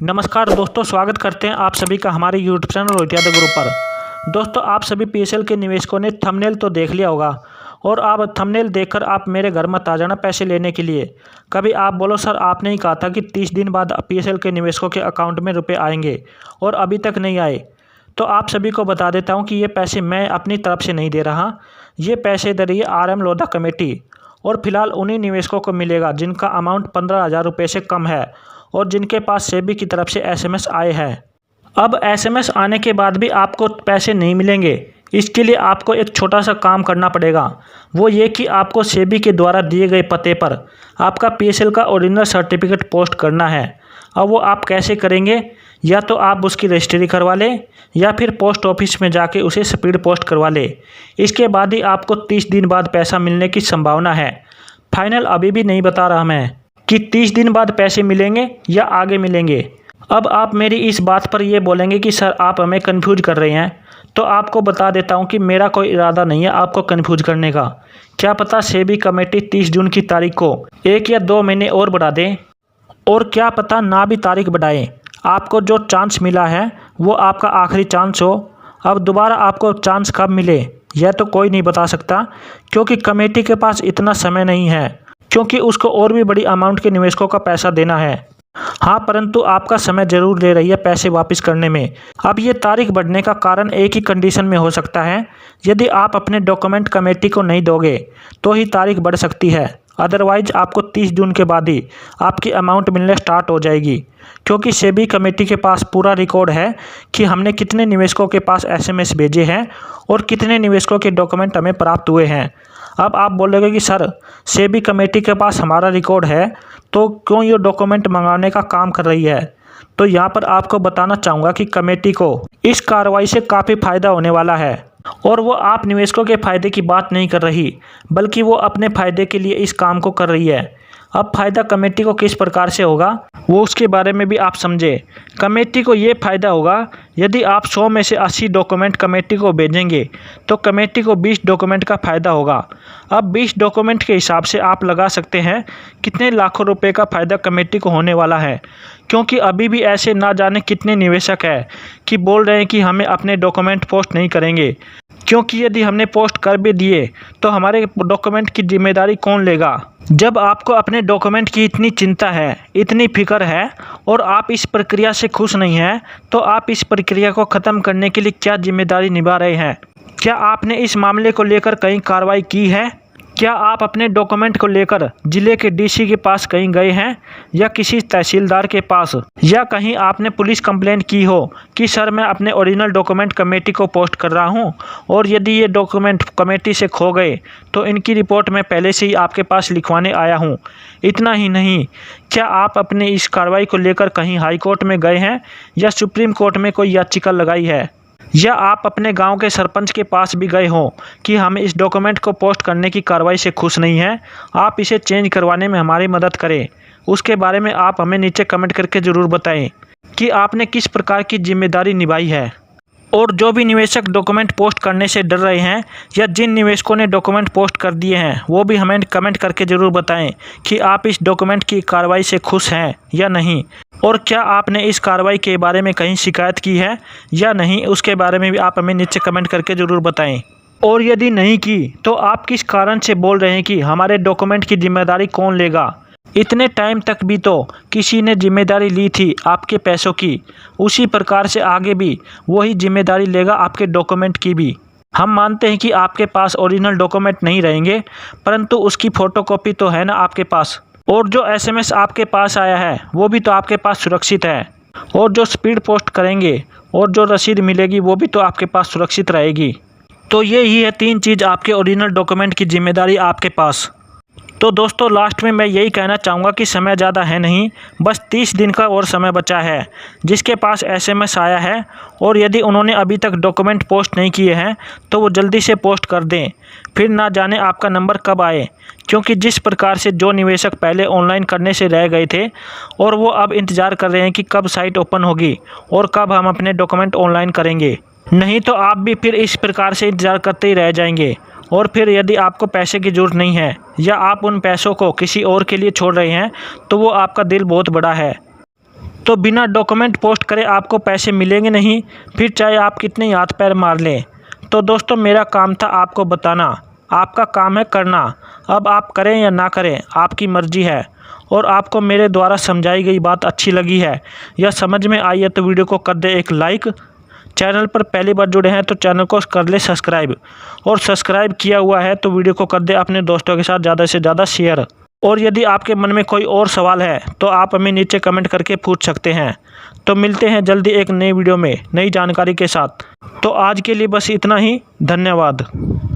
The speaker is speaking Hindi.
नमस्कार दोस्तों, स्वागत करते हैं आप सभी का हमारे YouTube channel Rohit Yadav group पर। दोस्तों, आप सभी पीएसएल के निवेशकों ने थंबनेल तो देख लिया होगा और आप थंबनेल देखकर आप मेरे घर मत आ जाना पैसे लेने के लिए। कभी आप बोलो सर आपने ही कहा था कि 30 दिन बाद पीएसएल के निवेशकों के अकाउंट में रुपये आएंगे और अभी तक नहीं आए। तो आप सभी को बता देता हूँ कि ये पैसे मैं अपनी तरफ से नहीं दे रहा, ये पैसे दे रही है RM लोधा कमेटी। और फिलहाल उन्हीं निवेशकों को मिलेगा जिनका अमाउंट 15,000 रुपये से कम है और जिनके पास सेबी की तरफ से SMS आए हैं। अब SMS आने के बाद भी आपको पैसे नहीं मिलेंगे। इसके लिए आपको एक छोटा सा काम करना पड़ेगा, वो ये कि आपको सेबी के द्वारा दिए गए पते पर आपका पीएसएल का ओरिजिनल सर्टिफिकेट पोस्ट करना है। अब वो आप कैसे करेंगे? या तो आप उसकी रजिस्ट्री करवा लें या फिर पोस्ट ऑफिस में जाके उसे स्पीड पोस्ट करवा लें। इसके बाद ही आपको 30 दिन बाद पैसा मिलने की संभावना है। फाइनल अभी भी नहीं बता रहा मैं कि 30 दिन बाद पैसे मिलेंगे या आगे मिलेंगे। अब आप मेरी इस बात पर ये बोलेंगे कि सर आप हमें कन्फ्यूज कर रहे हैं, तो आपको बता देता हूं कि मेरा कोई इरादा नहीं है आपको कन्फ्यूज करने का। क्या पता सेबी कमेटी 30 जून की तारीख को 1 या 2 महीने और बढ़ा दें, और क्या पता ना भी तारीख बढ़ाएं। आपको जो चांस मिला है वो आपका आखिरी चांस हो। अब दोबारा आपको चांस कब मिले यह तो कोई नहीं बता सकता, क्योंकि कमेटी के पास इतना समय नहीं है, क्योंकि उसको और भी बड़ी अमाउंट के निवेशकों का पैसा देना है। हाँ, परंतु आपका समय जरूर ले रही है पैसे वापस करने में। अब ये तारीख बढ़ने का कारण एक ही कंडीशन में हो सकता है, यदि आप अपने डॉक्यूमेंट कमेटी को नहीं दोगे तो ही तारीख बढ़ सकती है। अदरवाइज आपको 30 जून के बाद ही आपकी अमाउंट मिलने स्टार्ट हो जाएगी, क्योंकि सेबी कमेटी के पास पूरा रिकॉर्ड है कि हमने कितने निवेशकों के पास SMS भेजे हैं और कितने निवेशकों के डॉक्यूमेंट हमें प्राप्त हुए हैं। अब आप बोलोगे कि सर सेबी कमेटी के पास हमारा रिकॉर्ड है तो क्यों ये डॉक्यूमेंट मंगाने का काम कर रही है? तो यहाँ पर आपको बताना चाहूँगा कि कमेटी को इस कार्रवाई से काफ़ी फायदा होने वाला है, और वो आप निवेशकों के फायदे की बात नहीं कर रही, बल्कि वो अपने फायदे के लिए इस काम को कर रही है। अब फायदा कमेटी को किस प्रकार से होगा वो उसके बारे में भी आप समझे। कमेटी को ये फ़ायदा होगा, यदि आप 100 में से 80 डॉक्यूमेंट कमेटी को भेजेंगे तो कमेटी को 20 डॉक्यूमेंट का फ़ायदा होगा। अब 20 डॉक्यूमेंट के हिसाब से आप लगा सकते हैं कितने लाखों रुपए का फ़ायदा कमेटी को होने वाला है, क्योंकि अभी भी ऐसे ना जाने कितने निवेशक हैं कि बोल रहे हैं कि हमें अपने डॉक्यूमेंट पोस्ट नहीं करेंगे, क्योंकि यदि हमने पोस्ट कर भी दिए तो हमारे डॉक्यूमेंट की जिम्मेदारी कौन लेगा। जब आपको अपने डॉक्यूमेंट की इतनी चिंता है, इतनी फिक्र है और आप इस प्रक्रिया से खुश नहीं हैं, तो आप इस प्रक्रिया को ख़त्म करने के लिए क्या जिम्मेदारी निभा रहे हैं? क्या आपने इस मामले को लेकर कहीं कार्रवाई की है? क्या आप अपने डॉक्यूमेंट को लेकर जिले के DC के पास कहीं गए हैं या किसी तहसीलदार के पास, या कहीं आपने पुलिस कंप्लेंट की हो कि सर मैं अपने ओरिजिनल डॉक्यूमेंट कमेटी को पोस्ट कर रहा हूं और यदि ये डॉक्यूमेंट कमेटी से खो गए तो इनकी रिपोर्ट मैं पहले से ही आपके पास लिखवाने आया हूं। इतना ही नहीं, क्या आप अपने इस कार्रवाई को लेकर कहीं हाई कोर्ट में गए हैं या सुप्रीम कोर्ट में कोई याचिका लगाई है, या आप अपने गांव के सरपंच के पास भी गए हो कि हम इस डॉक्यूमेंट को पोस्ट करने की कार्रवाई से खुश नहीं हैं, आप इसे चेंज करवाने में हमारी मदद करें? उसके बारे में आप हमें नीचे कमेंट करके ज़रूर बताएं कि आपने किस प्रकार की जिम्मेदारी निभाई है। और जो भी निवेशक डॉक्यूमेंट पोस्ट करने से डर रहे हैं या जिन निवेशकों ने डॉक्यूमेंट पोस्ट कर दिए हैं, वो भी हमें कमेंट करके ज़रूर बताएं कि आप इस डॉक्यूमेंट की कार्रवाई से खुश हैं या नहीं, और क्या आपने इस कार्रवाई के बारे में कहीं शिकायत की है या नहीं, उसके बारे में भी आप हमें नीचे कमेंट करके ज़रूर बताएं। और यदि नहीं की तो आप किस कारण से बोल रहे हैं कि हमारे डॉक्यूमेंट की जिम्मेदारी कौन लेगा? इतने टाइम तक भी तो किसी ने जिम्मेदारी ली थी आपके पैसों की, उसी प्रकार से आगे भी वही जिम्मेदारी लेगा आपके डॉक्यूमेंट की भी। हम मानते हैं कि आपके पास ओरिजिनल डॉक्यूमेंट नहीं रहेंगे, परंतु उसकी फ़ोटोकॉपी तो है ना आपके पास, और जो SMS आपके पास आया है वो भी तो आपके पास सुरक्षित है, और जो स्पीड पोस्ट करेंगे और जो रसीद मिलेगी वो भी तो आपके पास सुरक्षित रहेगी। तो ये ही है 3 चीज़ आपके ओरिजिनल डॉक्यूमेंट की जिम्मेदारी आपके पास। तो दोस्तों, लास्ट में मैं यही कहना चाहूँगा कि समय ज़्यादा है नहीं, बस 30 दिन का और समय बचा है। जिसके पास SMS आया है और यदि उन्होंने अभी तक डॉक्यूमेंट पोस्ट नहीं किए हैं तो वो जल्दी से पोस्ट कर दें, फिर ना जाने आपका नंबर कब आए। क्योंकि जिस प्रकार से जो निवेशक पहले ऑनलाइन करने से रह गए थे और वो अब इंतज़ार कर रहे हैं कि कब साइट ओपन होगी और कब हम अपने डॉक्यूमेंट ऑनलाइन करेंगे, नहीं तो आप भी फिर इस प्रकार से इंतज़ार करते ही रह जाएंगे। और फिर यदि आपको पैसे की ज़रूरत नहीं है या आप उन पैसों को किसी और के लिए छोड़ रहे हैं तो वो आपका दिल बहुत बड़ा है। तो बिना डॉक्यूमेंट पोस्ट करे आपको पैसे मिलेंगे नहीं, फिर चाहे आप कितने ही हाथ पैर मार लें। तो दोस्तों मेरा काम था आपको बताना, आपका काम है करना। अब आप करें या ना करें आपकी मर्जी है। और आपको मेरे द्वारा समझाई गई बात अच्छी लगी है या समझ में आई है तो वीडियो को कर दे एक लाइक। चैनल पर पहली बार जुड़े हैं तो चैनल को कर ले सब्सक्राइब, और सब्सक्राइब किया हुआ है तो वीडियो को कर दे अपने दोस्तों के साथ ज़्यादा से ज़्यादा शेयर। और यदि आपके मन में कोई और सवाल है तो आप हमें नीचे कमेंट करके पूछ सकते हैं। तो मिलते हैं जल्दी एक नई वीडियो में नई जानकारी के साथ। तो आज के लिए बस इतना ही, धन्यवाद।